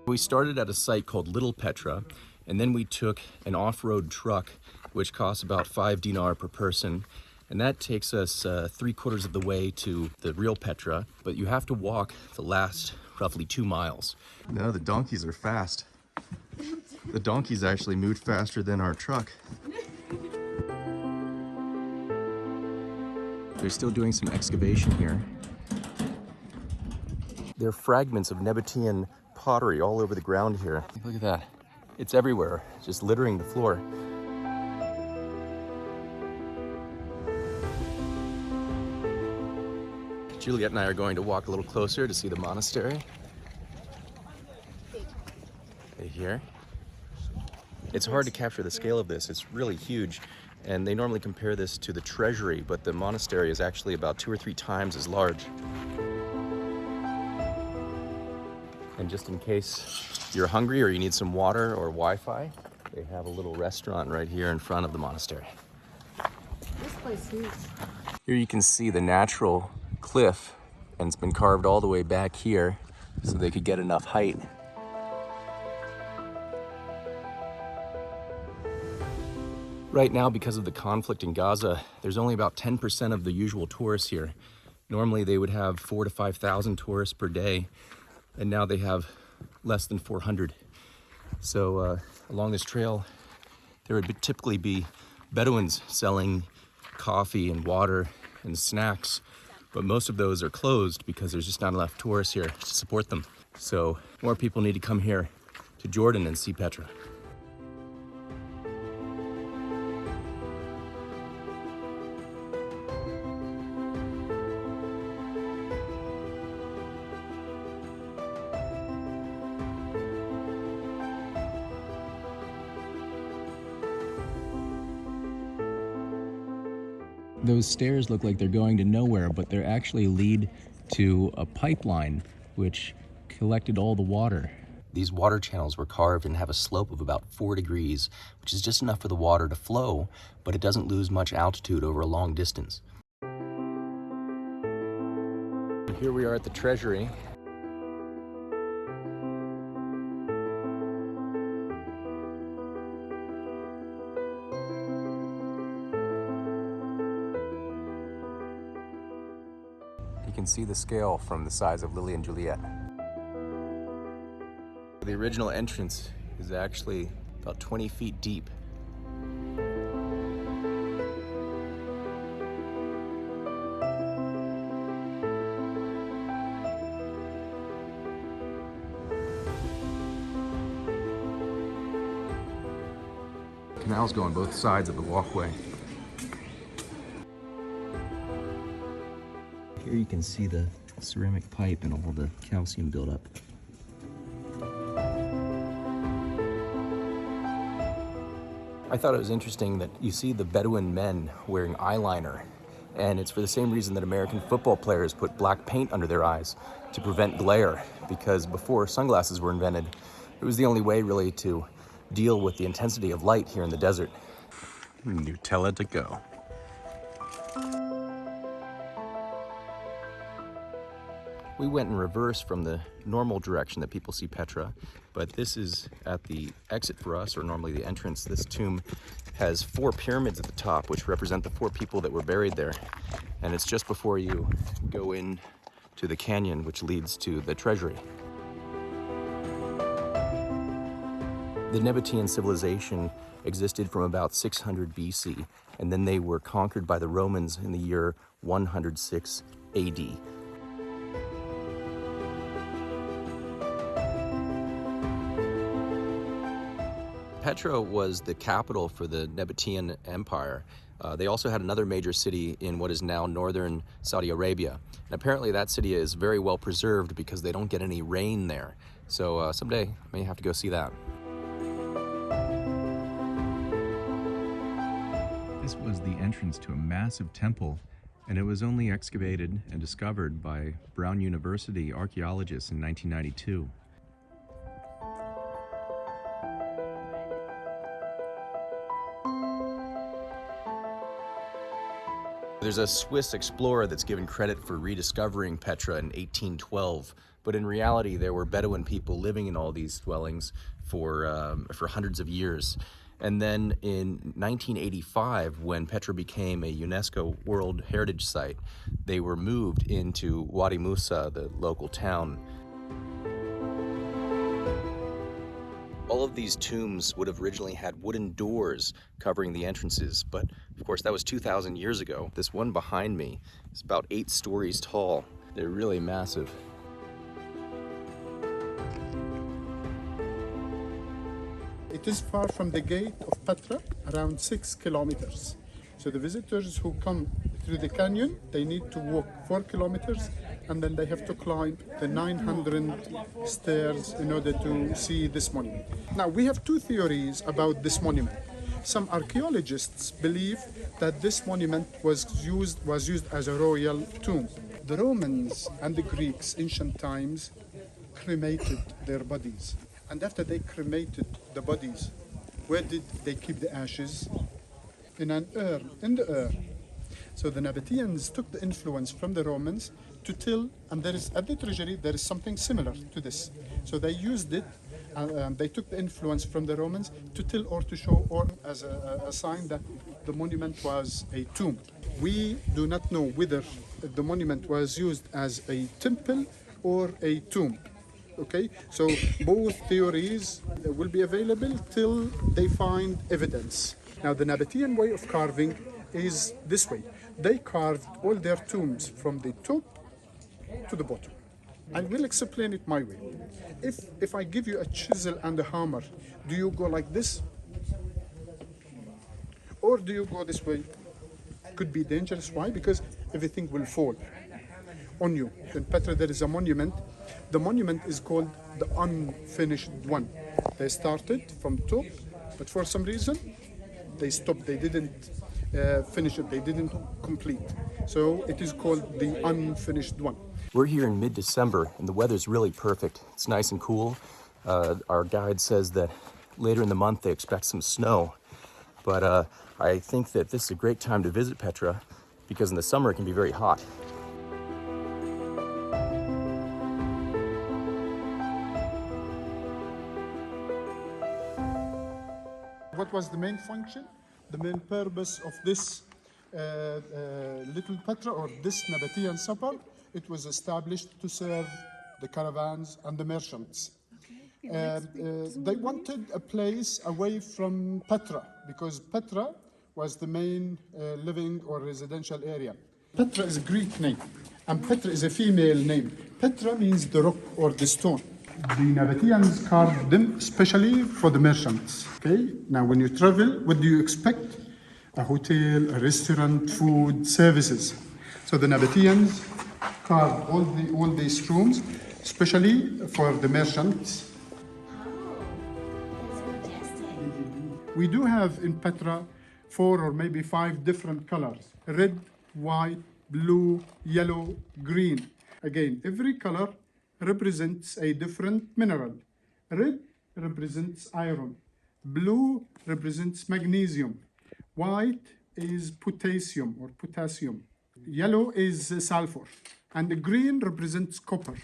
We started at a site called Little Petra, and then we took an off-road truck, which costs about 5 dinar per person, and that takes us 3/4 of the way to the real Petra, but you have to walk the last roughly 2 miles. No, the donkeys are fast. The donkeys actually moved faster than our truck. They're still doing some excavation here. There are fragments of Nabatean pottery all over the ground here. Look at that. It's everywhere, just littering the floor. Juliet and I are going to walk a little closer to see the monastery. Right here. It's hard to capture the scale of this. It's really huge. And they normally compare this to the Treasury, but the monastery is actually about 2 or 3 times as large. And just in case you're hungry or you need some water or Wi-Fi, they have a little restaurant right here in front of the monastery. This place is. Here you can see the natural cliff, and it's been carved all the way back here so they could get enough height. Right now, because of the conflict in Gaza, there's only about 10% of the usual tourists here. Normally they would have 4,000 to 5,000 tourists per day, and now they have less than 400. So along this trail, there would typically be Bedouins selling coffee and water and snacks, but most of those are closed because there's just not enough tourists here to support them. So more people need to come here to Jordan and see Petra. Those stairs look like they're going to nowhere, but they actually lead to a pipeline which collected all the water. These water channels were carved and have a slope of about 4 degrees, which is just enough for the water to flow, but it doesn't lose much altitude over a long distance. Here we are at the Treasury. You can see the scale from the size of Lily and Juliet. The original entrance is actually about 20 feet deep. Canals go on both sides of the walkway. Here you can see the ceramic pipe and all the calcium buildup. I thought it was interesting that you see the Bedouin men wearing eyeliner, and it's for the same reason that American football players put black paint under their eyes to prevent glare, because before sunglasses were invented, it was the only way really to deal with the intensity of light here in the desert. Nutella to go. We went in reverse from the normal direction that people see Petra, but this is at the exit for us, or normally the entrance. This tomb has 4 pyramids at the top, which represent the 4 people that were buried there. And it's just before you go in to the canyon, which leads to the Treasury. The Nabatean civilization existed from about 600 BC, and then they were conquered by the Romans in the year 106 AD. Petra was the capital for the Nabatean Empire. They also had another major city in what is now northern Saudi Arabia. And apparently that city is very well preserved because they don't get any rain there. So someday I may have to go see that. This was the entrance to a massive temple, and it was only excavated and discovered by Brown University archaeologists in 1992. There's a Swiss explorer that's given credit for rediscovering Petra in 1812, but in reality there were Bedouin people living in all these dwellings for hundreds of years. And then in 1985, when Petra became a UNESCO World Heritage Site, they were moved into Wadi Musa, the local town. All of these tombs would have originally had wooden doors covering the entrances, but of course that was 2,000 years ago. This one behind me is about 8 stories tall. They're really massive. It is far from the gate of Petra, around 6 kilometers. So the visitors who come through the canyon, they need to walk 4 kilometers and then they have to climb the 900 stairs in order to see this monument. Now, we have 2 theories about this monument. Some archaeologists believe that this monument was used as a royal tomb. The Romans and the Greeks, ancient times, cremated their bodies. And after they cremated the bodies, where did they keep the ashes? In an urn, in the earth. So the Nabateans took the influence from the Romans to till, and there is at the Treasury there is something similar to this. So they used it, they took the influence from the Romans to till or to show or as a sign that the monument was a tomb. We do not know whether the monument was used as a temple or a tomb. Okay, so both theories will be available till they find evidence. Now, the Nabatean way of carving is this way. They carved all their tombs from the top to the bottom. I will explain it my way. If I give you a chisel and a hammer, do you go like this? Or do you go this way? Could be dangerous. Why? Because everything will fall on you. In Petra, there is a monument. The monument is called the unfinished one. They started from top, but for some reason, they stopped. They didn't finish it. They didn't complete. So it is called the unfinished one. We're here in mid-December and the weather's really perfect. It's nice and cool. Our guide says that later in the month they expect some snow. But I think that this is a great time to visit Petra because in the summer it can be very hot. What was the main function? The main purpose of this little Petra or this Nabatean suburb, it was established to serve the caravans and the merchants. They wanted a place away from Petra because Petra was the main living or residential area. Petra is a Greek name and Petra is a female name. Petra means the rock or the stone. The Nabateans carved them especially for the merchants. Okay, now when you travel, what do you expect? A hotel, a restaurant, food, services. So the Nabateans carved all these rooms, especially for the merchants. It's majestic. We do have in Petra 4 or maybe 5 different colors: red, white, blue, yellow, green. Again, every color represents a different mineral. Red represents iron. Blue represents magnesium. White is potassium or potassium. Yellow is sulfur. And the green represents copper.